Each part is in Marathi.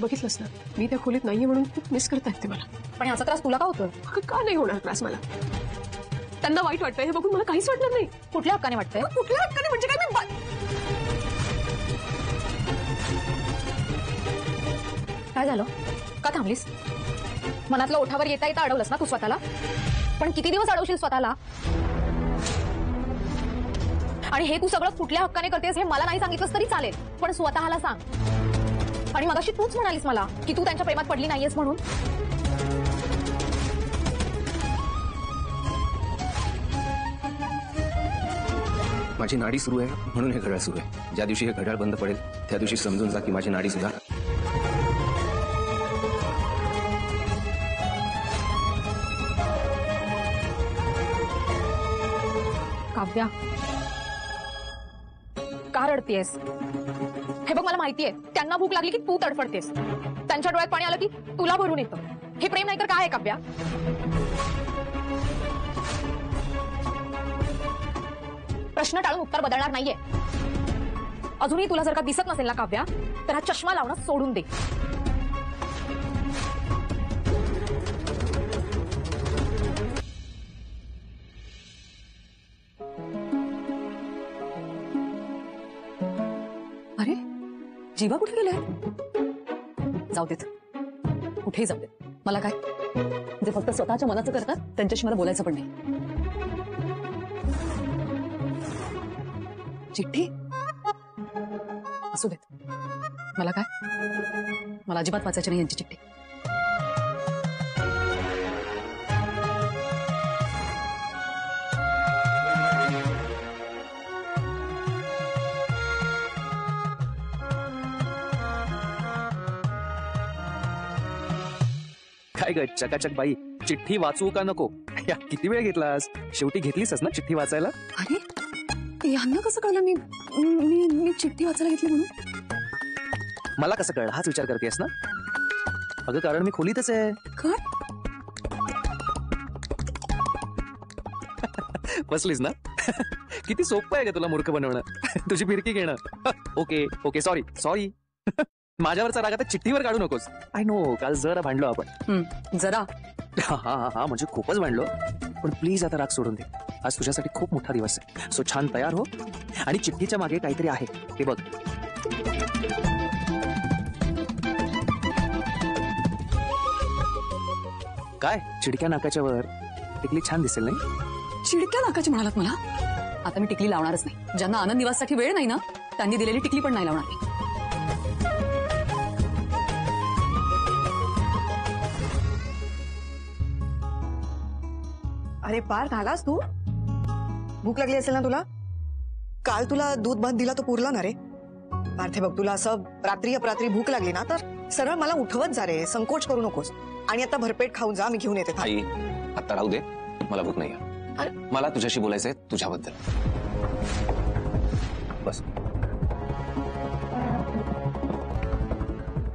बघितलंस ना, मी त्या खोलीत नाहीये म्हणून खूप मिस करतायत ते मला. पण ह्याचा त्रास तुला का होतोय? का नाही होणार त्रास मला? त्यांना वाईट वाटतंय हे बघून मला काहीच वाटणार नाही. कुठल्या हक्काने वाटतंय? कुठल्या हक्काने म्हणजे काय? काय झालं? का थांबलीस? मनातलं ओठावर येता येता अडवलंस ना तू स्वतःला? पण किती दिवस अडवशील स्वतःला? आणि हे तू सगळं कुठल्या हक्काने करतेस हे मला नाही सांगितलंस तरी चालेल, पण स्वतःला सांग. आणि मगाशी तूच म्हणालीस मला की तू त्यांच्या प्रेमात पडली नाहीयेस म्हणून. माझी नाडी सुरू आहे म्हणून हे घड्याळ सुरू आहे. ज्या दिवशी हे घड्याळ बंद पडेल त्या दिवशी समजून जा की माझी नाडी सुद्धा. काव्या, का रडतेस? हे बघ मला माहितीये त्यांना भूक लागली की तू तडफडतेस, त्यांच्या डोळ्यात पाणी आलं की तुला भरून येतं. हे प्रेम नाही तर काय आहे काव्या? प्रश्न टाळून उत्तर बदलणार नाहीये. अजूनही तुला जर का दिसत नसेल ना काव्या, तर हा चष्मा लावणं सोडून दे. अरे जीवा कुठे गेले? जाऊ देत, कुठेही जाऊ देत. मला काय, जे फक्त स्वतःच्या मनाचं करतात त्यांच्याशी मला बोलायचं पण नाही. चिठ्ठी असू देत, मला काय, मला अजिबात वाचायची नाही यांची चिठ्ठी. काय ग चकाचक बाई, चिठ्ठी वाचू का नको? या किती वेळ घेतलास? शेवटी घेतलीसच ना चिठ्ठी वाचायला? अरे यांना कसं कळलं मी मी मी चिठ्ठी वाचायला घेतली म्हणून? मला कसं कळलं हाच विचार करतेस ना? अगं कारण मी खोलीतच आहे. काय बसलीस ना? किती सोपं आहे का तुला मूर्ख बनवणं, तुझी फिरकी घेणं. Okay okay sorry sorry. माझ्यावरचा राग आता चिठ्ठीवर काढू नकोस. आय नो काल जरा भांडलो आपण. जरा हा हा हा म्हणजे खूपच भांडलो. पण प्लीज आता राग सोडून दे. आज तुझ्यासाठी खूप मोठा दिवस आहे. सो छान तयार हो आणि चिठ्ठीच्या मागे काहीतरी आहे ते बघ. काय चिडक्या नाकाच्या वर टिकली छान दिसेल नाही? चिडक्या नाकाची म्हणालात मला? आता मी टिकली लावणारच नाही. ज्यांना आनंद निवाससाठी वेळ नाही ना त्यांनी दिलेली टिकली पण नाही लावणार मी. अरे पार झालास तू? भूक लागली असेल ना तुला? काल तुला दूध भात दिला तो पुरला ना रे? पार्थे बघ, तुला असं रात्री अपरात्री भूक लागली ना तर सरळ मला उठवत जा रे, संकोच करू नकोस. आणि आता भरपेट खाऊन जा, मी घेऊन येते. आई आता राहू दे, मला भूक नाही. मला तुझ्याशी बोलायचंय तुझ्याबद्दल. बस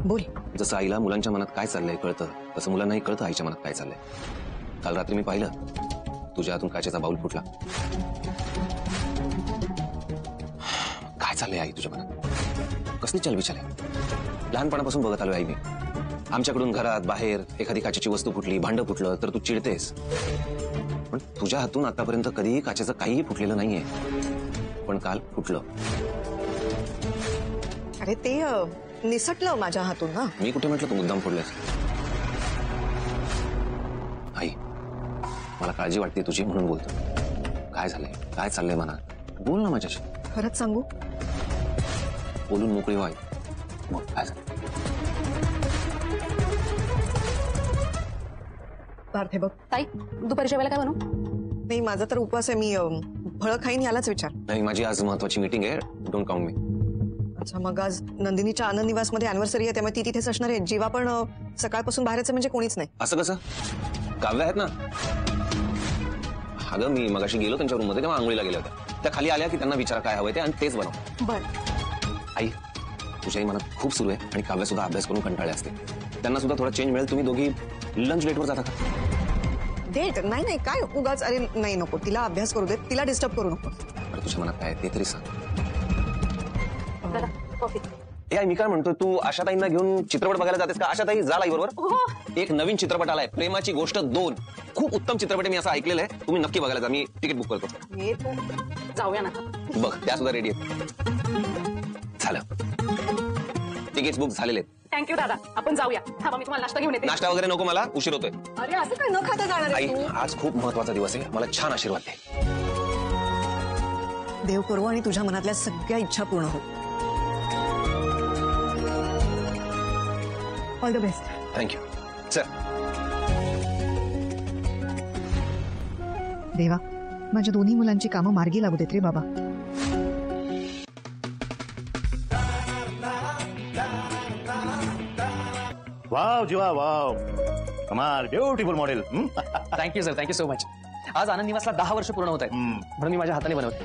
बोल. जसं आईला मुलांच्या मनात काय चाललंय कळतं, तसं मुलांनाही कळतं आईच्या मनात काय चाललंय. काल रात्री मी पाहिलं तुझ्या हातून काचेचा बाऊल फुटला. काय चाललंय आई तुझ्या मनात? कसली चलबिचल आहे? लहानपणापासून बघत आलोय आई मी. आमच्याकडून घरात बाहेर एखादी काचेची वस्तू फुटली, भांडं फुटलं तर तू चिडतेस. पण तुझ्या हातून आतापर्यंत कधीही काचेचं काहीही फुटलेलं नाहीये. पण काल फुटलं. अरे ते निसटलं माझ्या हातून ना. मी कुठे म्हटलं तू मुद्दाम फोडलंस? आई मला काळजी वाटते तुझी म्हणून बोलतो. काय झालंय, काय चाललंय मनात? बोल ना माझ्याशी. खरंच सांगू? बोलून मोकळी व्हाय. बोल काय झालं? पार्थे बघ, ताई दुपारच्या वेळेला काय बनवू? नाही माझा तर उपवास आहे. मी फळं खाईन यालाच विचार. नाही माझी आज महत्वाची मीटिंग आहे. Don't count me. अच्छा मग आज नंदिनीच्या आनंद निवास मध्ये अॅनिव्हर्सरी आहे त्यामुळे ती तिथेच असणार आहे. जीवा पण सकाळपासून बाहेरच म्हणजे कोणीच नाही. असं कसं? काव्य आहेत ना? अगं मी मगाशी गेलो त्यांच्या रूम मध्ये तेव्हा आंघोळीला गेल्या होत्या. त्या खाली आल्या की त्यांना विचारा काय हवंय ते आणि तेच बनव. बर आई तुझ्याही मनात खूप सुरू आहे आणि काव्य सुद्धा अभ्यास करून कंटाळले असते. त्यांना सुद्धा थोडा चेंज मिळेल. तुम्ही दोघी लंच डेटवर जाता का? डेट? नाही नाही काय उगाच. अरे नाही नको, तिला अभ्यास करू दे, तिला डिस्टर्ब करू नको. तुझ्या मनात काय ते तरी सांग. ए आई मी काय म्हणतोय, तू आशाताईंना घेऊन चित्रपट बघायला जातेस का? आशाताई जा लाई बरोबर. हो एक नवीन चित्रपट आलाय, प्रेमाची गोष्ट 2. खूप उत्तम चित्रपट आहे, मी असं ऐकलेलं आहे. तुम्ही नक्की बघायला जा, मी तिकीट बुक करतो. ये तू जाऊया ना. बघ त्या सुद्धा रेडी आहेत. झालं, तिकीट बुक झालेले आहेत. थँक्यू दादा, आपण जाऊया. थांबा मी तुम्हाला नाश्ता घेऊन येते. नाश्ता वगैरे नको, मला उशीर होतोय. अरे असं काय न खाता जाणार आई आहे तू? आज खूप महत्वाचा दिवस आहे, मला छान आशीर्वाद दे. देव करू आणि तुझ्या मनातल्या सगळ्या इच्छा पूर्ण हो. All the best. थँक्यू. चल. देवा, माझ्या दोन्ही मुलांची कामं मार्गी लागू देत रे बाबा. वाव जीवा वाव, कमाल, beautiful model. Thank you sir, thank you so much. आज आनंद निवासला 10 वर्ष पूर्ण होत आहेत, म्हणून मी माझ्या हाताने बनवते.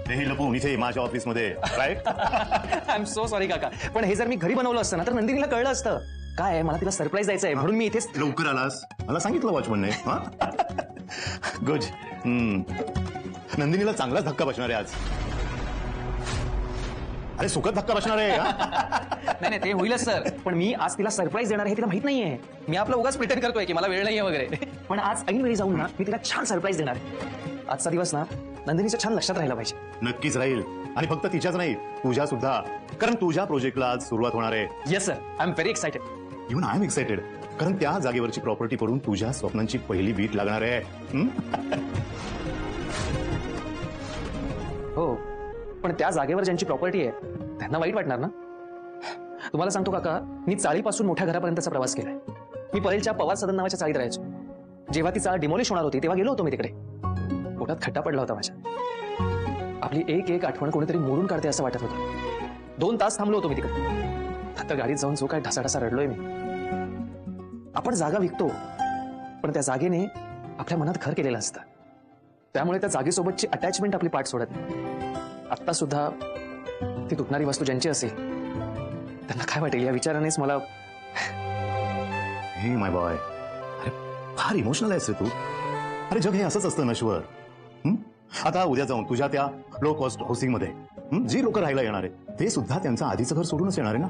तेही लपून इथे माझ्या ऑफिसमध्ये, right? I am so sorry काका, पण हे जर मी घरी बनवलं असतं ना तर नंदिनीला कळलं असतं. काय आहे, मला तिला सरप्राईज द्यायचं आहे, म्हणून मी इथेच. लवकर आलास, मला सांगितलं वॉचमनने. गुड. नंदिनीला चांगलाच धक्का बसणार आहे आज. अरे सुखद धक्का बसणार आहे. नाही नाही, ते होईलच सर, पण मी आज तिला सरप्राईज देणार आहे हे तिला माहित नाहीये. मी आपलं उगाच प्रिटेंड करतोय की मला वेळ नाहीये वगैरे, पण आज ऐन वेळी जाऊन ना मी तिला छान सरप्राईज देणार आहे. आजचा दिवस ना नंदिनीच्या छान लक्षात राहिला पाहिजे. नक्कीच राहील, आणि फक्त तिच्याच नाही, तुझ्या सुद्धा, कारण तुझ्या प्रोजेक्टला आज सुरुवात होणार आहे. Yes sir, I am very excited. Even I am excited, कारण त्या जागेवरची प्रॉपर्टी पडून तुझ्या स्वप्नांची पहिली वीट लागणार आहे. हो, पण त्या जागेवर ज्यांची प्रॉपर्टी आहे त्यांना वाईट वाटणार ना. तुम्हाला सांगतो काका, मी चाळीपासून मोठ्या घरापर्यंतचा प्रवास केलाय. मी परेलच्या पवार सदन नावाच्या चाळीत राहायचो. जेव्हा ती चाळ डिमॉलिश होणार होती तेव्हा गेलो होतो मी तिकडे. पोटात खड्डा पडला होता माझ्या. आपली एक एक आठवण कोणीतरी मोडून काढते असं वाटत होतं. 2 तास थांबलो होतो मी तिकडे. आता गाडीत जाऊन जो काय ढसाढसा रडलोय मी. आपण जागा विकतो, पण त्या जागेने आपल्या मनात घर केलेलं असतं. त्यामुळे त्या जागेसोबतची अटॅचमेंट आपली पाठ सोडत नाही. आत्ता सुद्धा ती तुटणारी वस्तू ज्यांची असेल त्यांना काय वाटेल या विचारानेच मला. हे माय बॉय, अरे फार इमोशनल आहेस रे तू. अरे जग हे असंच असतं नश्वर. आता उद्या जाऊन तुझ्या त्या लो कॉस्ट हाऊसिंग मध्ये जी लोक राहायला येणार आहे ते सुद्धा त्यांचं आधीचं घर सोडूनच येणार आहे ना.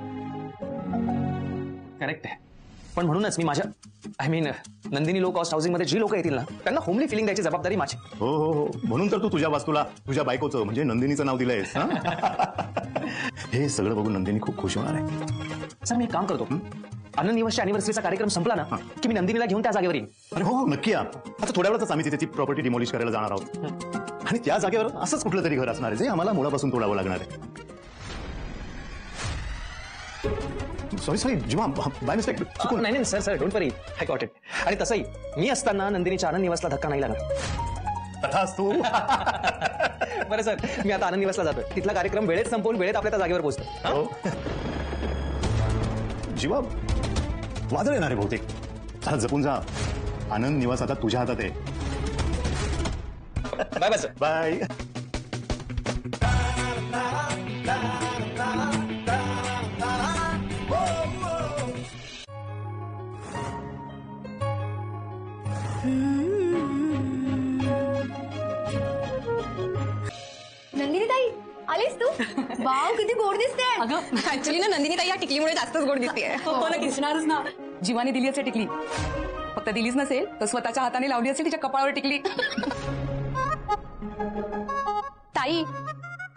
करेक्ट आहे, पण म्हणूनच मी माझ्या नंदिनी लो कॉस्ट हाऊसिंग मध्ये जी लोक येतील ना त्यांना होमली फिलिंग द्यायची जबाबदारी माझी. हो हो हो, म्हणून तर तू तुझ्या वास्तूला तुझ्या बायकोचं म्हणजे नंदिनीचं नाव दिलंयस. हे सगळं बघून नंदिनी खूप खुश होणार आहे. सर मी एक काम करतो, आनंद निवासच्या अॅनिव्हर्सरीचा कार्यक्रम संपला ना की मी नंदिनीला घेऊन त्या जागेवर येईन. अरे हो हो नक्की या. आता थोड्या वेळातच आम्ही तिथे ती प्रॉपर्टी डिमॉलिश करायला जाणार आहोत, आणि त्या जागेवर असंच कुठलं तरी घर असणार आहे जे आम्हाला मुळापासून तोडावं लागणार आहे. Sorry Jiva, by mistake. नाही नाही sir sir, don't worry, I got it. आणि तसंही मी असताना नंदिनीच्या आनंद निवासला धक्का नाही लागणार. तथाच तू. बरं सर, मी आता आनंद निवासला जातोय. तिथला कार्यक्रम वेळेत संपवून वेळेत आपल्या त्या जागेवर पोहोचतो. हो. जीवा, वादळ येणार आहे बहुतेक. जरा जपून जा. आनंद निवास आता तुझ्या हातात आहे. Bye bye sir. Bye. Nandini ताई आलीस तू? वाव, किती गोड दिसते. अगं ऍक्च्युली ना नंदिनी ताई या टिकलीमुळे जास्तच गोड दिसतेय. मला दिसणारच ना. जीवाने दिली असेल टिकली. फक्त दिलीच नसेल तर स्वतःच्या हाताने लावली असेल तिच्या कपाळावर टिकली. ताई,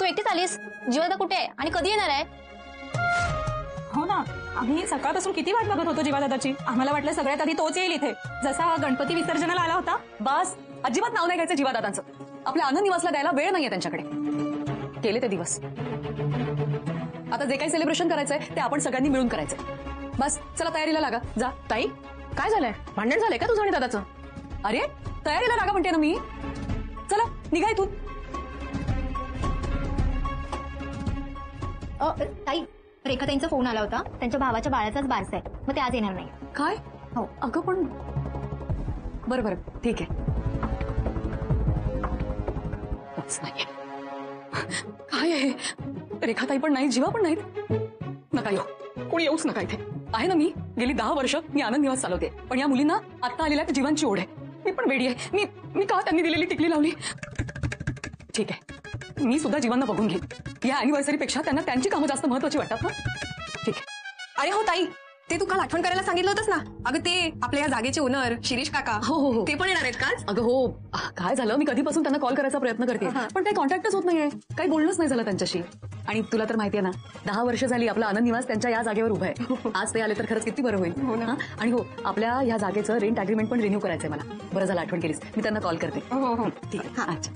तू एकटीच आलीस? जीवादा कुठे आहे आणि कधी येणार आहे? हो ना, आम्ही सकाळपासून किती वाट बघत होतो जीवादादाची. आम्हाला वाटलं सगळ्यात आधी तोच येईल इथे. जसा गणपती विसर्जनाला आला होता. बस अजिबात नाव नाही घ्यायचं जीवादादांचं. आपल्या आनंद निवासला द्यायला वेळ नाहीये त्यांच्याकडे. गेले ते दिवस. आता जे काही सेलिब्रेशन करायचंय ते आपण सगळ्यांनी मिळून करायचंय. बस चला तयारीला लागा. जा. ताई, काय झालंय? भांडण झालंय का तुझं आणि दादाचं? अरे तयारीला लागा म्हणते ना मी. चला निघा इथून. ताई, रेखाताईंचा फोन आला होता. त्यांच्या भावाच्या बाळाचाच बारसा आहे, मग ते आज येणार नाही. काय? हो. अगं पण बरं बरं ठीक आहे. नाहीये. काय आहे? रेखाताई पण नाही, जीवा पण नाहीत. नका येऊ, कोणी येऊच नका इथे. आहे ना मी, गेली 10 वर्ष मी आनंद निवास चालवते. पण या मुलींना आता आलेल्या जीवांची ओढ आहे. मी पण वेडी आहे. मी का त्यांनी दिलेली टिकली लावली? ठीक आहे, मी सुद्धा जीवांना बघून घेईन. या अॅनिव्हर्सरी पेक्षा त्यांना त्यांची कामं जास्त महत्वाची वाटतात ना. अरे हो ताई, ते तू काल आठवण करायला सांगितलं होतंस ना. अगं ते आपल्या या जागेचे ओनर शिरीष काका, हो. ते पण येणार आहेत का? अगं हो, काय झालं, मी कधीपासून त्यांना कॉल करायचा प्रयत्न करते, पण काही कॉन्टॅक्टच होत नाहीये, काही बोलणंच नाही झालं त्यांच्याशी. आणि तुला तर माहितीये ना, 10 वर्ष झाली आपला आनंद निवास त्यांच्या या जागेवर उभा आहे. आज ते आले तर खरंच किती बरं होईल. हो ना. आणि हो, आपल्या ह्या जागेचं रेंट अग्रीमेंट पण रिन्यू करायचंय मला. बरं झालं आठवण केलीस, मी त्यांना कॉल करते. हो. ठीक आहे. अच्छा.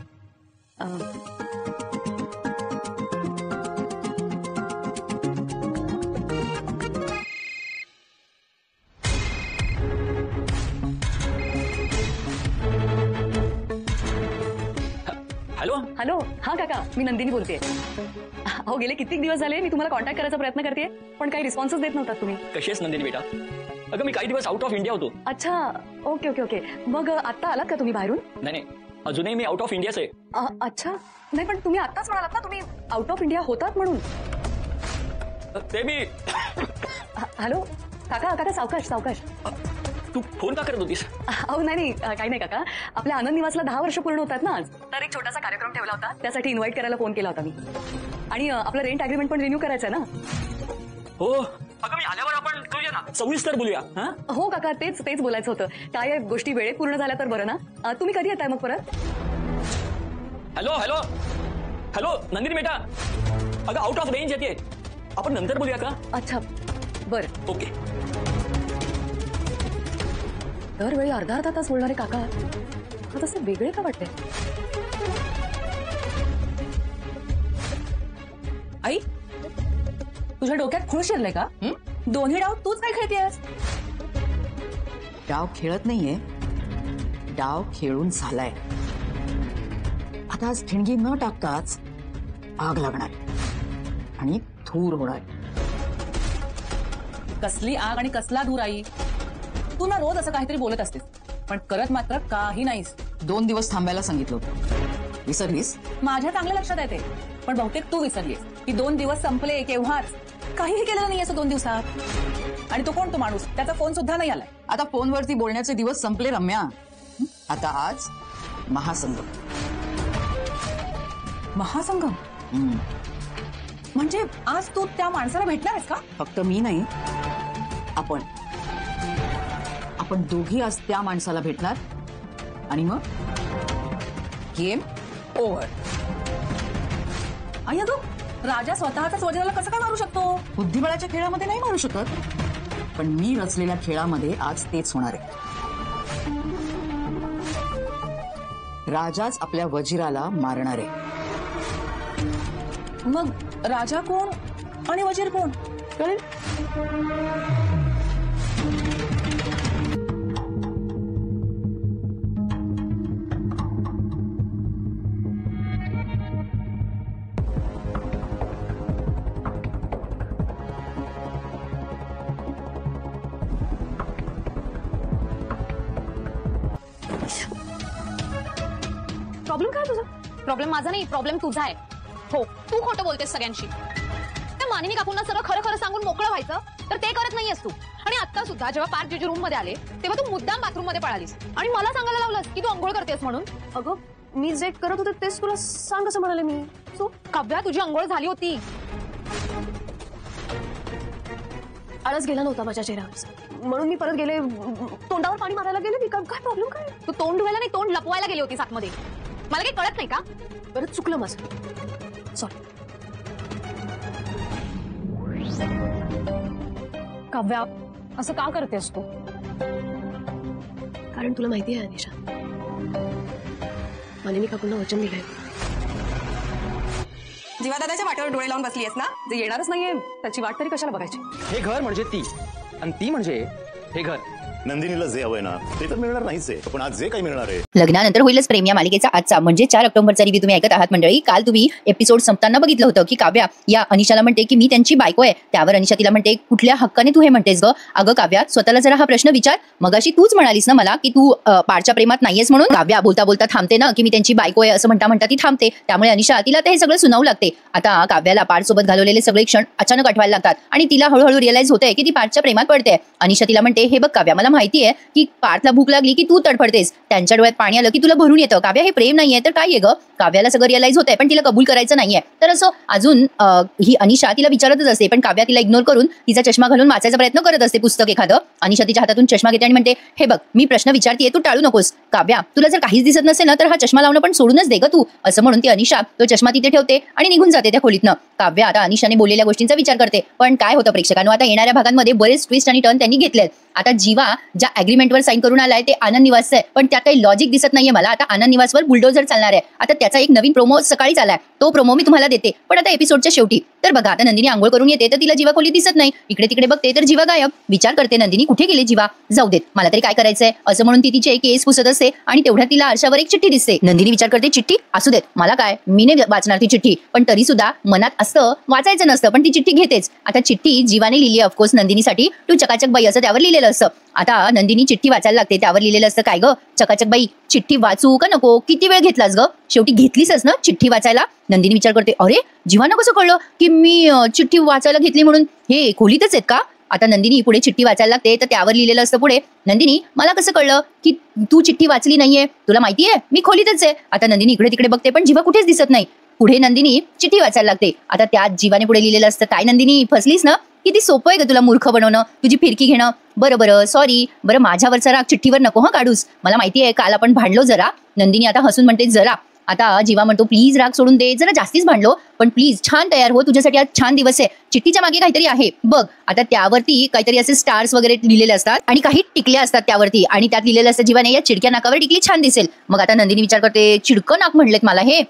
हॅलो. हॅलो, हा काका, मी नंदिनी बोलते. हो, गेले कित्येक दिवस झाले मी तुम्हाला कॉन्टॅक्ट करायचा प्रयत्न करते, पण काही रिस्पॉन्सच देत नव्हता तुम्ही. कशी आहेस नंदिनी बेटा? अगं मी काही दिवस आउट ऑफ इंडिया होतो. अच्छा, ओके. मग आता आलात का तुम्ही बाहेरून? नाही, अजूनही मी आउट ऑफ इंडियाच आहे. अच्छा, नाही पण तुम्ही आत्ताच म्हणालात ना तुम्ही आउट ऑफ इंडिया होतात म्हणून. ते मी हॅलो काका, सावकाश. तू फोन का करत होतीस? अहो नाही, काही नाही काका, आपल्या आनंद निवासला 10 वर्ष पूर्ण होतात ना आज, तर एक छोटासा कार्यक्रम ठेवला होता, त्यासाठी इन्व्हाइट करायला फोन केला होता मी. आणि आपलं रेंट अग्रीमेंट पण रिन्यू करायचं आहे ना. हो. अगं मी आल्यावर आपण करूया ना, सविस्तर बोलूया. हो काका, तेच बोलायचं होतं. काय गोष्टी वेळेत पूर्ण झाल्या तर बरं ना. तुम्ही कधी येताय मग परत? हॅलो नंदिनी बेटा, अगं आउट ऑफ रेंज येते, आपण नंतर बोलूया का? अच्छा, बरं. ओके. दरवेळी अर्धा तास बोलणारे काका तसे वेगळे का वाटते? आई, तुझ्या डोक्यात खूळ शिरलंय का? दोन्ही डाव तूच काय खेळतेस? डाव खेळत नाहीये, डाव खेळून झालाय. आता आज ठिणगी न टाकताच आग लागणार आणि धूर होणार. कसली आग आणि कसला धूर आई? तू ना रोज असं काहीतरी बोलत असतेस, पण करत मात्र काही नाहीस. 2 दिवस थांबायला सांगितलं होतं, विसरलीस? माझ्या चांगल्या लक्षात येते, पण बहुतेक तू विसरलीस की 2 दिवस संपले केव्हाच. काहीही केलेलं नाही असं 2 दिवसात. आणि तो कोण तो माणूस? त्याचा फोन सुद्धा नाही आलाय. आता फोनवरती बोलण्याचे दिवस संपले रम्या. आता आज महासंगम. महासंगम म्हणजे आज तू त्या माणसाला भेटणार आहेस का? फक्त मी नाही, आपण दोघी आज त्या माणसाला भेटणार आणि मग गेम ओव्हर. आई अगं, राजा स्वतःच्याच वडिलाला कसं काय मारू शकतो? बुद्धिबळाच्या खेळामध्ये नाही मारू शकत, पण मी रचलेल्या खेळामध्ये आज तेच होणार आहे. राजाच आपल्या वजीराला मारणार आहे. मग राजा कोण आणि वजीर कोण कळेल. प्रॉब्लेम काय तुझा? प्रॉब्लेम माझा नाही, प्रॉब्लेम तुझा आहे. हो, तू खोटं बोलतेस सगळ्यांशी. त्या मानिनी काकूंना सगळं खरं सांगून मोकळं व्हायचं, तर ते करत नाहीयेस तू. आणि आता सुद्धा जेव्हा पार्थ जीजू रूम मध्ये आले, तेव्हा तू मुद्दाम बाथरूम मध्ये पळालीस आणि मला सांगायला लावलंस की तू अंघोळ करतेस म्हणून. अगं मी जे करत होते तेच तुला सांग असं म्हणाले मी. सो काव्या, तुझी अंघोळ झाली होती. आळस गेला नव्हता माझ्या चेहऱ्यावर, म्हणून मी परत गेले, तोंडावर पाणी मारायला गेले. मी काय प्रॉब्लेम काय? तू तोंड धुवायला नाही, तोंड लपवायला गेली होतीस आतमध्ये. मला काही कळत नाही का? परत चुकलं माझं, सॉरी. काव्या, असं का करतेस तू? कारण तुला माहिती आहे अनिशा, मानिनी काकूंना वचन दिलंय. जीवादादाच्या वाटेवर डोळे लावून बसली आहेस ना? जे येणारच नाहीये त्याची वाट तरी कशाला बघायची? हे घर म्हणजे ती, आणि ती म्हणजे हे घर. नंदिनीला जे हवंय ना ते तर मिळणार नाहीच आहे, पण आज जे काही मिळणार आहे. लग्नानंतर होईलच प्रेम या मालिकेचा आजचा म्हणजे 4 ऑक्टोबरचा रिव्ह्यू तुम्ही ऐकत आहात मंडळी. काल तुम्ही एपिसोड संपताना बघितलं होतं की काव्या या अनिशाला म्हणते की मी त्यांची बायको आहे. त्यावर अनिशा तिला म्हणते कुठल्या हक्काने तू हे म्हणतेस ग? अगं काव्या, स्वतःला जरा हा प्रश्न विचार. मगाशी तूच म्हणालीस ना मला की तू पारच्या प्रेमात नाहीयेस म्हणून. काव्या बोलता बोलता थांबते ना की मी त्यांची बायको आहे असं म्हणता ती थांबते. त्यामुळे अनिशा तिला हे सगळं सुनावू लागते. आता काव्याला पारसोबत घालवलेले सगळे क्षण अचानक आठवायला लागतात आणि तिला हळूहळू रिअलाइज होते की ती पारच्या प्रेमात पडते. अनिशा तिला म्हणते हे बघ काव्या, मला माहितीये की पार्थला भूक लागली की तू तडफडतेस, त्यांच्या डोळ्यात पाणी आलं की तुला भरून येतं. काव्या, हे प्रेम नाहीये तर काय आहे ग? काव्याला सगळं रिअलाइज होतंय पण तिला कबूल करायचं नाहीये. तर असं अजून ही अनिशा तिला विचारतच असते, पण काव्या तिला इग्नोर करून तिचा चष्मा घालून वाचायचा प्रयत्न करत असते पुस्तक एखादं. अनिशा तिच्या हातातून चष्मा घेते आणि म्हणते, हे बघ मी प्रश्न विचारतीये, तू टाळू नकोस. काव्या, तुला जर काहीच दिसत नसेल ना तर हा चष्मा लावणं पण सोडूनच दे ग तू. असं म्हणून ती अनिशा तो चष्मा तिथे ठेवते आणि निघून जाते त्या खोलीतनं. काव्या आता अनिशाने बोललेल्या गोष्टींचा विचार करते, पण काय होतं प्रेक्षकांनो, आता येणाऱ्या भागांमध्ये बरेच ट्विस्ट आणि टर्न त्यांनी घेतलेत. आता जीवा ज्या अग्रीमेंटवर साईन करून आलाय ते आनंद निवासचं आहे, पण त्यात काही लॉजिक दिसत नाहीये मला. आता आनंद निवासवर बुलडोजर चालणार आहे. आता त्याचा एक नवीन प्रोमो सकाळीच आलाय, तो प्रोमो मी तुम्हाला देते. पण आता एपिसोडच्या शेवटी तर बघा, आता नंदिनी आंघोळ करून येते तर तिला जीवा खोलीत दिसत नाही. इकडे तिकडे बघते तर जीवा गायब. विचार करते, नंदिनी कुठे गेली जीवा? जाऊ देत, मला तरी काय करायचंय असं म्हणून ती तिचे केस पुसत असते आणि तेवढ्यात तिला आरशावर एक चिठ्ठी दिसते. नंदिनी विचार करते, चिठ्ठी असू देत, मला काय, मी नाही वाचणार ती चिठ्ठी. पण तरी सुद्धा मनात असतं वाचायचं नसतं, पण ती चिठ्ठी घेतेच. आता चिठ्ठी जीवाने लिहिली ऑफकोर्स नंदिनीसाठी, तू चकाचक बाई असं त्यावर लिहिलेलं असतं. आता नंदिनी चिठ्ठी वाचायला लागते, त्यावर लिहिलेलं असतं, काय ग चकाचक बाई, चिठ्ठी वाचू का नको? किती वेळ घेतलास ग? शेवटी घेतलीसच ना चिठ्ठी वाचायला? नंदिनी विचार करते, अरे जीवाना कसं कळलं की मी चिठ्ठी वाचायला घेतली म्हणून? हे खोलीतच आहेत का? आता नंदिनी पुढे चिठ्ठी वाचायला लागते तर त्यावर लिहिलेलं असतं पुढे, नंदिनी मला कसं कळलं की तू चिठ्ठी वाचली नाहीये? तुला माहितीये मी खोलीतच आहे. आता नंदिनी इकडे तिकडे बघते पण जीवा कुठेच दिसत नाही. पुढे नंदिनी चिठ्ठी वाचायला लागते. आता त्यात जीवाने पुढे लिहिलेलं असतं, काय नंदिनी फसलीस ना? किती सोपं आहे का तुला मूर्ख बनवणं, तुझी फिरकी घेणं. बरं सॉरी, बरं माझ्यावरचा राग चिठ्ठीवर नको हा काढूस, मला माहितीये काल आपण भांडलो जरा. नंदिनी आता हसून म्हणते जरा. आता जीवा म्हणतो, प्लीज राग सोडून दे, जरा जास्तीच भांडलो पण प्लीज छान तयार हो, तुझ्यासाठी आज छान दिवस आहे. चिठ्ठीच्या मागे काहीतरी आहे बघ. आता त्यावरती काहीतरी असे स्टार्स वगैरे लिहिलेले असतात आणि काही टिकल्या असतात त्यावरती आणि त्यात लिहिलेलं असतं, जीवाने या चिडक्या नाकावर टिकली छान दिसेल. मग आता नंदिनी विचार करते, चिडकं नाक म्हणलेत मला हे,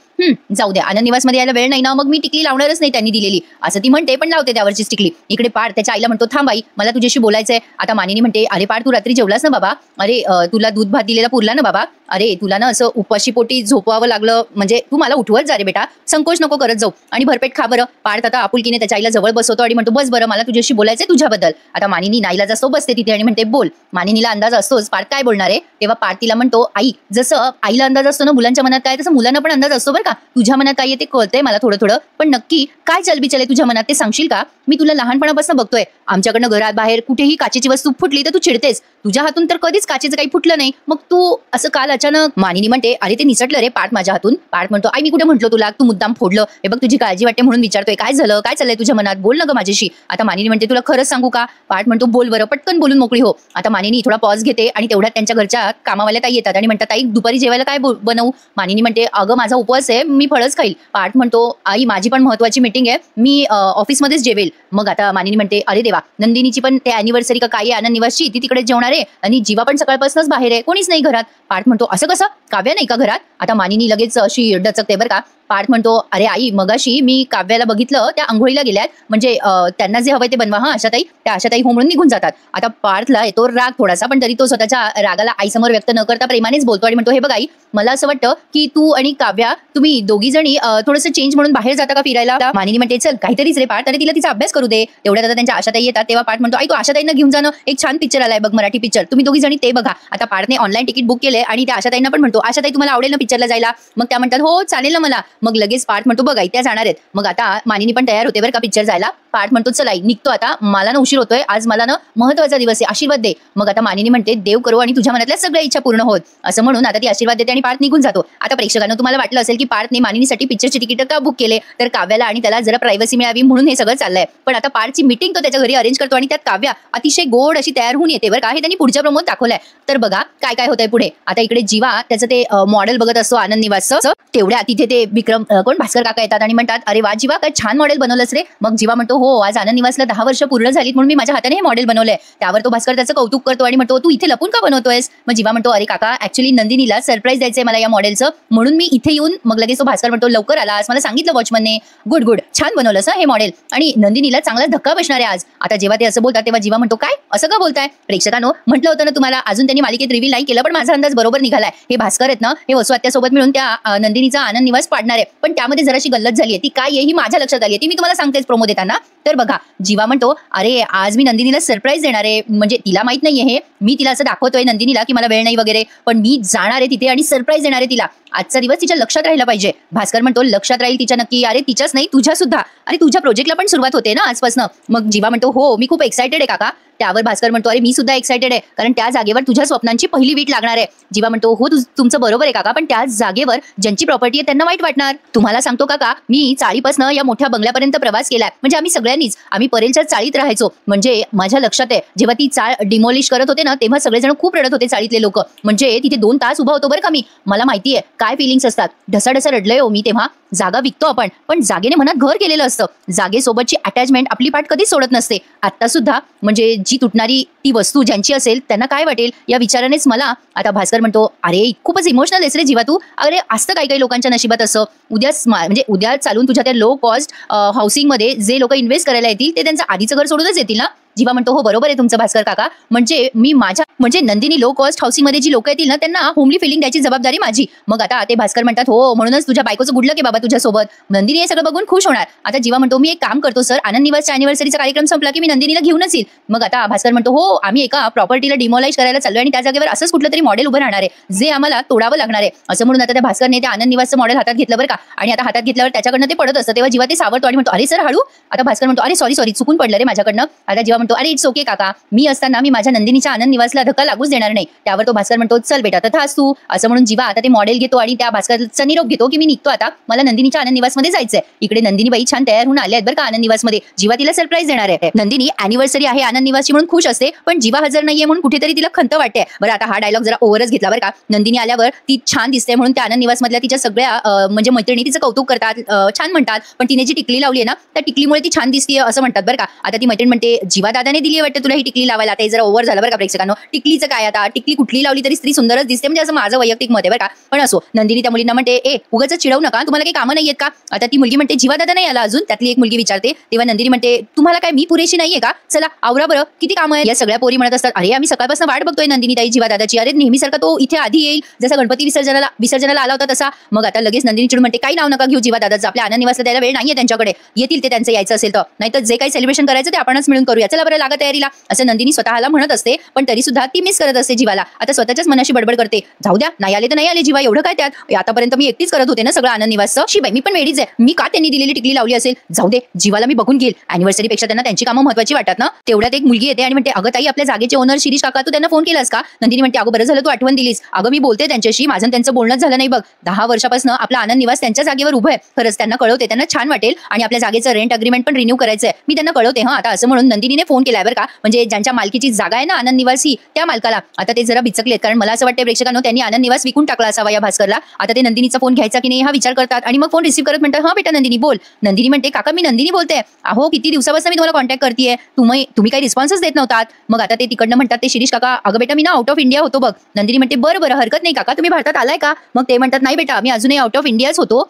जाऊ द्या, आनंद निवासमध्ये यायला वेळ नाही ना, मग मी टिकली लावणारच नाही त्यांनी दिलेली, असं ती म्हणते, पण लावते त्यावरचीच टिकली. इकडे पार्थ त्याच्या आईला म्हणतो, थांब आई मला तुझ्याशी बोलायचंय. आता मानिनी म्हणते, अरे पार्थ तू रात्री जेवलास ना बाबा? अरे तुला दूध भात दिलेला पुरला ना बाबा? अरे तुला ना असं उपाशी पोटी झोपवावं लागलं म्हणजे तू मला उठवत जा रे बेटा, संकोच नको करत जाऊ आणि भरपेट खा बरं. पार्थ आता आपुलकीने त्याच्या आईला जवळ बसवतो आणि म्हणतो, बस बरं मला तुझ्याशी बोलायचंय तुझ्याबद्दल. आता मानिनी नाईलाज असतो बसते तिथे आणि म्हणते, बोल. मानिनीला अंदाज असतोच पार्थ काय बोलणार आहे. तेव्हा पार्थ तिला म्हणतो, आई जसं आईला अंदाज असतो ना मुलांच्या मनात काय, तसं मुलांना पण अंदाज असतो बरं का. तुझ्या मनात काय ते कळतंय मला थोडं थोडं, पण नक्की काय चलबिचल आहे तुझ्या मनात ते सांगशील का? मी तुला लहानपणापासून बघतोय, आमच्याकडनं घरात बाहेर कुठेही काचेची वस्तू फुटली तर तू चिडतेस, तुझ्या हातून तर कधीच काचेचं काही फुटलं नाही, मग तू असं काल अचानक. मानिनी म्हणते, अरे ते निसटलं रे पार्थ माझ्या हातून. पार्थ म्हणतो, आई मी कुठे म्हटलो तुला तू मुद्दाम फोडलं, हे बघ तुझी काळजी वाटते म्हणून विचारतोय, काय झालं काय चाललंय तुझ्या मनात, बोल ना ग माझ्याशी. आता मानिनी म्हणते, तुला खरंच सांगू का? पार्थ म्हणतो, बोल बरं, पटकन बोलून मोकळी हो. आता मानिनी थोडा पॉज घेते आणि तेवढ्यात त्यांच्या घरच्या कामावाल्या ताई येतात आणि म्हणतात, ताई दुपारी जेवायला काय बनवू? मानिनी म्हणते, अगं माझा उपवास आहे, मी फळच खाईल. पार्थ म्हणतो, आई माझी पण महत्वाची मीटिंग आहे, मी ऑफिसमध्येच जेवेल. मग आता मानिनी म्हणते, अरे देवा, नंदिनीची पण ते अॅनिव्हर्सरी का काय आनंद निवासची, ती तिकडे जेवणार आहे आणि जीवा पण सकाळपासूनच बाहेर आहे, कोणीच नाही घरात. पार्थ म्हणतो, असं कसं, काव्या नाही का घरात? आता मानिनी लगेच अशी डचकते बरं का. पार्थ म्हणतो, अरे आई मगाशी मी काव्याला बघितलं, त्या आंघोळीला गेल्यात, म्हणजे त्यांना जे हवंय ते बनवा हा आशाताई. त्या आशाताई हो म्हणून निघून जातात. आता पार्थला येतो राग थोडासा, पण तरी तो स्वतःच्या रागाला आईसमोर व्यक्त न करता प्रेमानेच बोलतो आणि म्हणतो, हे बघ आई, मला असं वाटतं की तू आणि काव्या तुम्ही दोघी जणी थोडंसं चेंज म्हणून बाहेर जाता का फिरायला? मानिनी म्हणते, चल काहीतरीच रे पार्थ, अरे तिला तिचा अभ्यास करू दे. तेवढ्यात आता त्यांच्या आशाताई येतात. तेव्हा पार्थ म्हणतो, आई तू आशाताईंना घेऊन जाणं, एक छान पिक्चर आलाय बघ, मराठी पिक्चर, तुम्ही दोघी जणी ते बघा. आता पार्थने ऑनलाईन तिकीट बुक केले आणि त्या आशाताईंना पण म्हणतो, आशाताई तुम्हाला आवडेल ना पिक्चरला जायला? मग त्या म्हणतात, हो चालेल ना मला. मग लगेच पार्थ म्हणतो, बघ आई त्या जाणार आहेत. मग आता मानिनी पण तयार होते बरं का पिक्चर जायला. पार्थ म्हणतो, चल आई निघतो आता, मला ना उशीर होतोय, आज मला ना महत्वाचा दिवस आहे, आशीर्वाद दे. मग आता मानिनी म्हणते, देव करो आणि तुझ्या मनातल्या सगळ्या इच्छा पूर्ण होत, असं म्हणून आता ती आशीर्वाद देते आणि पार्थ निघून जातो. आता प्रेक्षकांना तुम्हाला वाटलं असेल की पार्थने मानिनीसाठी पिक्चरची तिकीट का बुक केले, तर काव्याला आणि त्याला जरा प्रायव्हसी मिळावी म्हणून हे सगळं चाललंय. पण आता पार्थची मीटिंग तो त्याच्या घरी अरेंज करतो आणि त्यात काव्या अतिशय गोड अशी तयार होऊन येते बरं का. हे त्यांनी पुढच्या प्रोमोत दाखवलंय. तर बघा काय काय होतंय पुढे. आता इकडे जीवा त्याचं ते मॉडेल बघत असतो आनंद निवासचं. तेवढ्या तिथे ते विक्रम कोण भास्कर काका येतात आणि म्हणतात, अरे वा जीवा काय छान मॉडेल बनवलंस रे. मग जीवा म्हणतो, हो आज आनंद निवासला 10 वर्ष पूर्ण झालीत म्हणून मी माझ्या हाताने हे मॉडेल बनवलंय. त्यावर तो भास्कर त्याचं कौतुक करतो आणि म्हणतो, तू इथे लपून का बनवतोयस? मग जीवा म्हणतो, अरे काका ऍक्च्युली नंदिनीला सरप्राईज द्यायचंय मला या मॉडेलचं, म्हणून मी इथे येऊन. मग लगेच तो भास्कर म्हणतो, लवकर आलास, मला सांगितलं वॉचमनने, गुड गुड छान बनवलंस हे मॉडेल आणि नंदिनीला चांगला धक्का बसणार आहे आज. आता जेव्हा ते असं बोलतात तेव्हा जीवा म्हणतो, काय असं का बोलताय? प्रेक्षकांनो म्हटलं होतं ना तुम्हाला, अजून त्यांनी मालिकेत रिव्हील नाही केलं पण माझा अंदाज बरोबर निघालाय. हे भास्कर आहेत ना, हे वसू आत्यासोबत मिळून त्या नंदिनीचा आनंद निवास पाडणार आहे. पण त्यामध्ये जराशी गल्लत झाली आहे, ती काय आहे ही माझ्या लक्षात आली आहे, ती मी तुम्हाला सांगतेच प्रोमो देताना. तर बघा जीवा म्हणतो, अरे आज मी नंदिनीला सरप्राईज देणार आहे, म्हणजे तिला माहित नाहीये हे, मी तिला असं दाखवतोय नंदिनीला की मला वेळ नाही वगैरे, पण मी जाणार आहे तिथे आणि सरप्राईज देणार आहे तिला. आजचा दिवस तिच्या लक्षात राहिला पाहिजे. भास्कर म्हणतो, लक्षात राहील तिच्या नक्की? अरे तिच्याच नाही तुझ्या सुद्धा, अरे तुझ्या प्रोजेक्टला पण सुरुवात होते ना आजपासून. मग जीवा म्हणतो, हो मी खूप एक्सायटेड आहे काका, त्यावर भास्कर म्हणतो अरे मी सुद्धा एक्सायटेड आहे, कारण त्या जागेवर तुझ्या स्वप्नांची पहिली वीट लागणार आहे. जीवा म्हणतो हो तुमचं बरोबर आहे काका, पण त्या जागेवर ज्यांची प्रॉपर्टी आहे त्यांना वाईट वाटणार. तुम्हाला सांगतो काका, मी चाळीपासनं या मोठ्या बंगल्यापर्यंत प्रवास केलाय. म्हणजे आम्ही परेलच्या चाळीत राहायचो. म्हणजे माझ्या लक्षात आहे जेव्हा ती चाळ डिमॉलिश करत होते ना, तेव्हा सगळेजण खूप रडत होते चाळीतले लोक. म्हणजे तिथे 2 तास उभा होतो बरं का मी. मला माहितीये काय फिलिंग्स असतात. ढसाढसा रडलंय हो मी तेव्हा. जागा विकतो आपण, पण जागेने मनात घर केलेलं असतं. जागेसोबतची अटॅचमेंट आपली पाठ कधीच सोडत नसते. आता सुद्धा म्हणजे जी तुटणारी ती वस्तू ज्यांची असेल त्यांना काय वाटेल या विचारानेच मला. आता भास्कर म्हणतो अरे खूपच इमोशनल आहेस रे जीवा तू. अरे असतं काही लोकांच्या नशिबात असं. उद्या चालून तुझ्या त्या लो कॉस्ट हाऊसिंगमध्ये जे लोक इन्व्हेस्ट करायला येतील ते त्यांचं आधीचं घर सोडूनच येतील ना. जीवा म्हणतो हो बरोबर आहे तुमचं भास्कर काका. म्हणजे नंदिनी लो कॉस्ट हाऊसिंग मध्ये जी लोक येतील ना त्यांना होमली फिलिंग द्यायची जबाबदारी माझी. मग आता ते भास्कर म्हणतात हो म्हणूनच तुझ्या बायकोचं गुडलक आहे बाबा तुझ्यासोबत. नंदिनी हे सगळं बघून खुश होणार. आता जीवा म्हणतो मी एक काम करतो सर, आनंद निवासच्या अॅनिव्हर्सरीचा कार्यक्रम संपला की मी नंदिनीला घेऊनच येईल. मग आता भास्कर म्हणतो हो आम्ही एका प्रॉपर्टीला डिमॉलाइज करायला चाललोय आणि त्या जागेवर असंच कुठलं तरी मॉडेल उभं राहणार आहे जे आम्हाला तोडावं लागणार आहे. असं म्हणून आता त्या भास्करने त्या आनंद निवासचं मॉडेल हातात घेतलं बरं का. आणि आता हातात घेतल्यावर त्याच्याकडनं ते पडत असतं तेव्हा जीवा ते सावरतो आणि म्हणतो अरे सर हळू. आता भास्कर म्हणतो अरे सॉरी चुकून पडलं रे माझ्याकडनं. आता जीवा म्हणतो अरे इट्स ओके काका, मी असताना मी माझ्या नंदिनीच्या आनंद निवासला धक्का लागूच देणार नाही. त्यावर तो भास्कर म्हणतो चल बेटा तथाच तू. असं म्हणून जीवा आता ते मॉडेल घेतो आणि त्या भास्करचा निरोप घेतो की मी निघतो आता, मला नंदिनीच्या आनंद निवासमध्ये जायचंय. इकडे नंदिनी बाई छान तयार होऊन आल्या आहेत बरं का आनंद निवासमध्ये. जीवा तिला सरप्राईज देणार आहे. नंदिनी अॅनिव्हर्सरी आहे आनंद निवासची म्हणून खुश असते, पण जीवा हजर नाहीये म्हणून कुठेतरी तिला खंत वाटते. बरं आता हा डायलॉग जरा ओव्हरच घेतला बरं का. नंदिनी आल्यावर ती छान दिसते म्हणून त्या आनंद निवासमधल्या तिच्या सगळ्या म्हणजे मैत्रिणी तिचं कौतुक करतात, छान म्हणतात. पण तिने जी टिकली लावली आहे ना त्या टिकलीमुळे ती छान दिसते असं म्हणतात बरं का. आता ती मैत्रीण म्हणते जीवा दादाने दिली वाटतं तुला ही टिकली लावायला. आता हे जरा ओव्हर झालं बरं का प्रेक्षकांनो. टिकलीचं काय आता, टिकली कुठली लावली तरी स्त्री सुंदरच दिसते म्हणजे असं माझं वैयक्तिक मत आहे बरं का. पण असो नंदिनी त्या मुलींना म्हणते ए उगाच चिडवू नका, तुम्हाला काही कामं नाहीयेत का. आता ती मुलगी म्हणते जीवा दादा नाही आला अजून. त्यातली एक मुलगी विचारते तेव्हा नंदिनी म्हणते तुम्हाला काय मी पुरेशी नाहीये का, चला आवरा बरं किती कामं आहे. या सगळ्या पोरी म्हणत असतात अरे आम्ही सकाळपासून वाट बघतोय नंदिनी ताई जीवा दादाची. अरे नेहमीसारखा तो इथे आधी येईल जसा गणपती विसर्जनाला आला होता तसा. मग आता लगेच नंदिनी चिडून म्हणते काही नाव नका घेऊ जीवा दादाचं, आपल्या आनंद निवासला द्यायला वेळ नाहीये त्यांच्याकडे. येतील ते त्यांचं यायचं असेल तर, नाहीतर जे काही सेलिब्रेशन करायचं ते आपणच मिळून करूया, चला बरं लागा तयारीला. असं नंदिनी स्वतःला म्हणत असते, पण तरी सुद्धा ती मिस करत असते जीवाला. आता स्वतःच्याच मनाशी बडबड करते जाऊ द्या नाही आले तर नाही आले जीवा एवढं काय त्यात, आतापर्यंत मी एकटीच करत होते ना सगळं आनंद निवासचं. शिबाई मी पण वेळीच आहे, मी का त्यांनी दिलेली टिकली लावली असेल, जाऊ दे जीवाला मी बघून घेईल. अॅनिव्हर्सरी पेक्षा त्यांना त्यांची कामं महत्वाची वाटतात ना. तेवढ्यात एक मुलगी येते आणि म्हणते अगं ताई आपल्या जागेचे ओनर शिरीष काका तू त्यांना फोन केलास का. नंदिनी म्हणते अगं बरं झालं तू आठवण दिलीस. अगं मी बोलते त्यांच्याशी, माझं त्यांचं बोलणंच झालं नाही बघ. 10 वर्षापासून आपला आनंद निवास त्यांच्या जागेवर उभं आहे. खरंच त्यांना कळवते, त्यांना छान वाटेल आणि आपल्या जागेचं रेंट अग्रीमेंट पण रिन्यू करायचं आहे, मी त्यांना कळवते. हा आता असं म्हणून नंदिनीने फोन केलाय बरं का. म्हणजे ज्यांच्या मालकीची जागा आहे ना आनंद निवासी त्या मालकाला. आता ते जरा बिचकलेत कारण मला असं वाटतं प्रेक्षकांनो त्यांनी आनंद निवास विकून टाकला असावा या भास्करला. आता ते नंदिनीचा फोन घ्यायचा की नाही हा विचार करतात आणि मग फोन रिसीव्ह करत म्हणतात हा बेटा नंदिनी बोल. नंदिनी म्हणते काका मी नंदिनी बोलते. अहो किती दिवसापासून मी तुम्हाला कॉन्टॅक्ट करतेय, तुम्ही काही रिस्पॉन्सच देत नव्हतात. मग आता ते तिकडनं म्हणतात ते शिरीष काका अगं बेटा मी ना आउट ऑफ इंडिया होतो बघ. नंदिनी म्हणते बरं हरकत नाही काका तुम्ही भारतात आलाय का. मग ते म्हणतात नाही बेटा मी अजूनही आउट ऑफ इंडियाच होतो.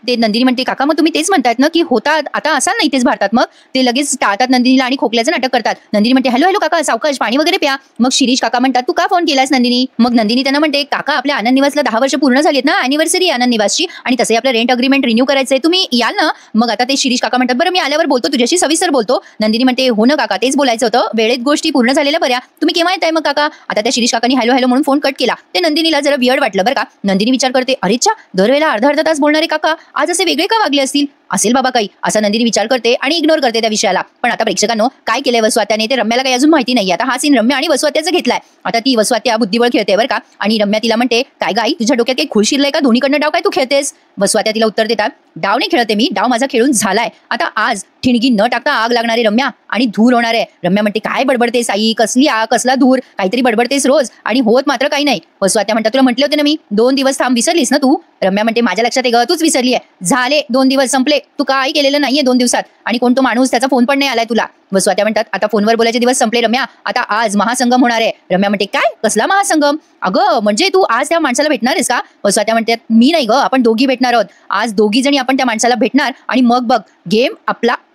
ते नंदिनी म्हणते काका मग तुम्ही तेच म्हणतायत ना की होतात आता असाल नाही तेच भारतात. मग ते लगेच टाळतात नंदिनीला आणि खोकल्याचं नाटक करतात. नंदिनी म्हणते हॅलो काका सावकाश पाणी वगैरे प्या. मग शिरीष काका म्हणतात तू का फोन केलास नंदिनी. मग नंदिनी त्यांना म्हणते काका आपल्या आनंद निवासला 10 वर्ष पूर्ण झालीत ना अॅनिव्हर्सरी आनंद निवासची आणि तसंही आपलं रेंट अग्रीमेंट रिन्यू करायचंय तुम्ही याल ना. मग आता ते शिरीष काका म्हणतात बरं मी आल्यावर बोलतो तुझ्याशी सविस्तर बोलतो. नंदिनी म्हणते हो ना काका तेच बोलायचं होतं, वेळेत गोष्टी पूर्ण झालेल्या बऱ्या, तुम्ही केव्हा येताय मग काका. आता त्या शिरीष काकांनी हॅलो म्हणून फोन कट केला. ते नंदिनीला जरा वियर्ड वाटलं बरं का. नंदिनी विचार करते अरेच्या दरवेळेला अर्धा तास बोलणारे काका आज असे वेगळे का वागले असतील, असेल बाबा काही असा नंदिनी विचार करते आणि इग्नोर करते त्या विषयाला. पण आता प्रेक्षकांनो काय केलंय वसुआत्याने ते रम्याला काही अजून माहिती नाही. आता हा सीन रम्या आणि वसुआत्याचा घेतलाय. आता ती वसुआत्या बुद्धिबळ खेळते बरं का आणि रम्या तिला म्हणते काय गाई तुझ्या डोक्यात काही खूळ शिरलंय का, दोन्हीकडनं डाव काय तू खेळतेस. वसुआत्या तिला उत्तर देतात डाव नाही खेळते मी, डाव माझा खेळून झालाय. आता आज ठिणगी न टाकता आग लागणार आहे रम्या आणि धूर होणार आहे. रम्या म्हणते काय बडबडतेस आई, कसली आग कसला धूर, काहीतरी बडबडतेस रोज आणि होत मात्र काही नाही. वसुआत्या म्हणतात तुला म्हटले होते ना मी 2 दिवस थांब, विसरलीस ना तू. रम्या म्हणते माझ्या लक्षात आहे ग तूच विसरली आहे, झाले 2 दिवस संपले, तू काही केलेलं नाहीये 2 दिवसात आणि कोणतो माणूस त्याचा फोन पण नाही आलाय तुला. वसुआत्या म्हणतात आता फोनवर बोलायचे दिवस संपले रम्या, आता आज महासंगम होणार आहे. रम्या म्हणते काय कसला महासंगम, अगं म्हणजे तू आज त्या माणसाला भेटणार आहेस का. वसुआत्या म्हणतात मी नाही ग आपण दोघी भेटणार आहोत, आज दोघी जणी आपण त्या माणसाला भेटणार आणि मग बघ गेम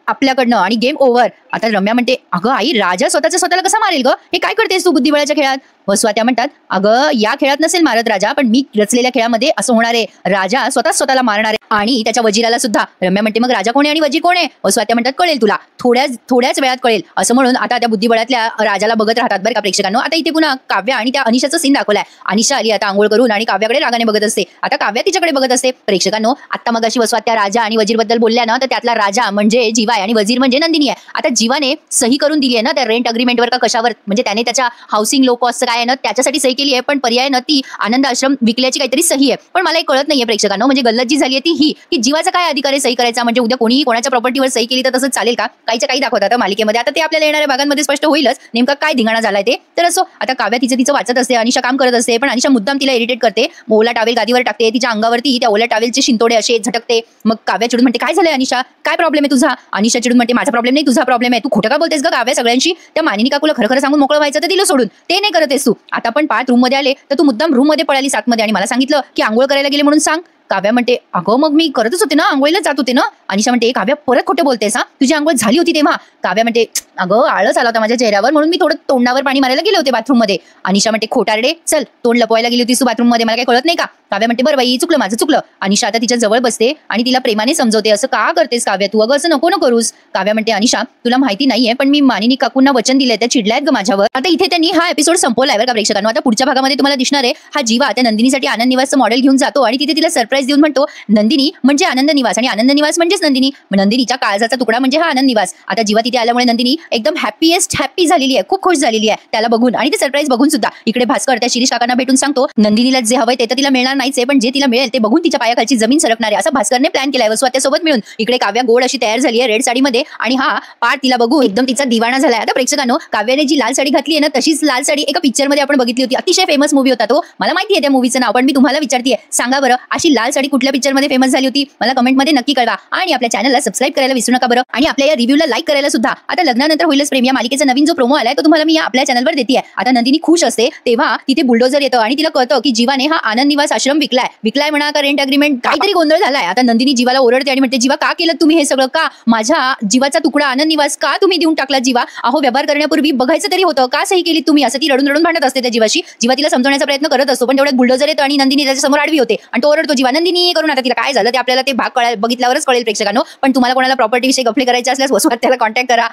आपल्याकडनं आणि गेम ओव्हर. आता रम्या म्हणते अगं आई राजा स्वतःला कसा मारेल ग, हे काय करतेस तू बुद्धिबळाच्या खेळात. वसुआत्या म्हणतात, अगं या खेळात नसेल मारत राजा, पण मी रचलेल्या खेळामध्ये असं होणार आहे, राजा स्वतःला मारणार आहे आणि त्याच्या वजीराला सुद्धा. रम्या म्हणते, मग राजा कोण आहे आणि वजीर कोण आहे? वसुआत्या म्हणतात, कळेल तुला, थोड्याच वेळात कळेल. असं म्हणून आता त्या बुद्धिबळातल्या राजाला बघत राहतात बरं का प्रेक्षकांनो. आता इथे पुन्हा काव्या आणि त्या अनिशाचं सीन दाखवलाय. अनिशा आली आता आंघोळ करून आणि काव्याकडे रागाने बघत असते. आता काव्या तिच्याकडे बघत असते. प्रेक्षकांनो, आता मग अशी वसुआत्या राजा आणि वजीर बद्दल बोलल्या ना, तर त्यातला राजा म्हणजे जीवा आहे आणि वजीर म्हणजे नंदिनी आहे. आता जीवाने सही करून दिली आहे ना त्या रेंट अग्रीमेंटवर का कशावर, म्हणजे त्याने त्याच्या हाऊसिंग लो कॉस्ट काय आहे ना त्याच्यासाठी सही केली आहे, पण पर्याय न ती आनंद आश्रम विकल्याची काहीतरी सही आहे. पण मला एक कळत नाहीये प्रेक्षकांनो, म्हणजे गल्लत जी झाली आहे ती ही की जीवाचा काय अधिकार आहे सही करायचा, म्हणजे उद्या कोणीही कोणाच्या प्रॉपर्टीवर सही केली तर तसंच चालेल का? काहीच्या काही दाखवतात मालिकेमध्ये. आता ते आपल्याला येणाऱ्या भागांमध्ये स्पष्ट होईलच नेमका काय धिंगाणा झालाय ते. तर असो, आता काव्या तिचं वाचत असते, अनिशा काम करत असते, पण अनिशा मुद्दाम तिला इरिटेट करते. ओला टावेल गादीवर टाकते, तिच्या अंगावरती त्या ओला टावेलचे शिंतोडे असे झटकते. मग काव्या चिडून म्हणते, काय झालंय अनिशा, काय प्रॉब्लेम आहे तुझा? अनिशा चिडून म्हणते, माझा प्रॉब्लेम नाही तुझा प्रॉब्लेम आहे. तू खोटं का बोलतेस ग काव्या सगळ्यांशी? त्या मानिनी काकूला खरं सांगून मोकळं व्हायचं तर दिलं सोडून, ते नाही करतेस तू. आता पण पाच रूम मध्ये आले तर तू मुद्दाम रूम मध्ये पळाली 7 मध्ये आणि मला सांगितलं की आंघोळ करायला गेले म्हणून सांग. काव्या म्हणते, अगं मग मी करतच होते ना, आंघोळीला जात होते ना. अनिशा म्हणते, काव्या परत खोटं बोलतेस हा, तुझी आंघोळ झाली होती तेव्हा. काव्या म्हणते, अगं आळस आला होता माझ्या चेहऱ्यावर म्हणून मी थोडं तोंडावर पाणी मारायला गेले होते बाथरूम मध्ये. अनिशा म्हणते, खोटारडे, चल तोंड लपवायला गेली होतीस तू बाथरूम मध्ये, मला काय कळत नाही का? काव्या म्हणते, बरं बाई चुकलं, माझं चुकलं. अनिशा आता तिच्या जवळ बसते आणि तिला प्रेमाने समजवते, असं का करतेस काव्या तू, अगं असं नको न करूस. काव्या म्हणते, अनिशा तुला माहिती नाहीये पण मी मानिनी काकूंना वचन दिलंय, त्या चिडल्यात ग माझ्यावर. आता इथे त्यांनी हा एपिसोड संपवलाय बरं का प्रेक्षकांनो. आता पुढच्या भागामध्ये तुम्हाला दिसणार आहे हा जीवा त्या नंदिनीसाठी आनंद निवासचं मॉडेल घेऊन जातो आणि तिथे तिला सरप्राईज देऊन म्हणतो, नंदिनी म्हणजे आनंद निवास आणि आनंद निवास म्हणजेच नंदिनी, नंदिनीच्या काळजाचा तुकडा म्हणजे हा आनंद निवास. आता जीवा तिथे आल्यामुळे नंदिनी एकदम हॅपी झालेली आहे, खूप खुश झालेली आहे त्याला बघून आणि ते सरप्राईज बघून सुद्धा. इकडे भास्कर त्या शिरीष काकांना भेटून सांगतो, नंदिनीला जे हवंय ते तर तिला मिळणार नाहीच आहे, पण जे तिला मिळेल ते बघून तिच्या पायाखालची जमीन सरकणार आहे असं भास्करने प्लॅन केलाय वसुआत्यासोबत मिळून. इकडे काव्या गोड अशी तयार झाली आहे रेड साडीमध्ये आणि हा पाठ तिला बघून एकदम तिचा दिवाणा झालाय. आता प्रेक्षकांनो, काव्याने जी लाल साडी घातली आहे ना तशीच लाल साडी एका पिक्चर मध्ये आपण बघितली होती, अतिशय फेमस मूवी होता तो. मला माहिती आहे त्या मूवीचं नाव, पण मी तुम्हाला विचारतेय, सांगा बरं अशी लाल साडी कुठल्या पिक्चर मध्ये फेमस झाली होती? मला कमेंटमध्ये नक्की कळवा आणि आपल्या चॅनलला सबस्क्राईब करायला विसरू नका बरं, आणि आपल्या या रिव्ह्यूला लाईक करायला सुद्धा. आता लग्नानंतर होईलच प्रेम या मालिकेचा नवीन जो प्रोमो आलाय तो तुम्हाला मी आपल्या चॅनलवर देते. आता नंदिनी खुश असते तेव्हा तिथे बुलडोजर येतं आणि तिला कळतं की जीवाने हा आनंद निवास आश्रम विकलाय म्हणा का रेंट अग्रीमेंट, काहीतरी गोंधळ झालाय. आता नंदिनी जीवाला ओरडते आणि म्हणते, जीवा का केलं तुम्ही हे सगळं, का माझ्या जीवाचा तुकडा आनंद निवास का तुम्ही देऊन टाकला जीवा? अहो व्यवहार करण्यापूर्वी बघायचं तरी होतं, का सही केली तुम्ही? असं ती रडून भांडत असते त्या जीवाशी. जीवा तिला समजवण्याचा प्रयत्न करत असतो, पण तेवढ्यात बुलडोजर येतो आणि नंदिनी त्याच्या समोर आडवी होते आणि तो ओरडतो, जीवा नंदिनी करून. आता तिला काय झालं ते आपल्याला ते भाग बघितल्यावरच कळेल प्रेक्षकांनो. पण तुम्हाला कोणाला प्रॉपर्टी विषयी गफले करायचे असल्यास वसुआत्याला कॉन्टॅक्ट करा.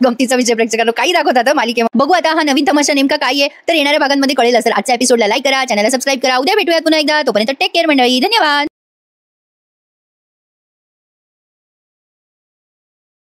गमतीचा विषय प्रेक्षकांनो, काही दाखवतात मालिकेमध्ये. बघू आता हा नवीन तमाशा नेमका काय आहे तर येणाऱ्या भागांमध्ये कळेल असेल. आजच्या एपिसोडला लाईक करा, चॅनलला सबस्क्राईब करा. उद्या भेटूयात पुन्हा एकदा, तोपर्यंत टेक केअर मंडळी, धन्यवाद.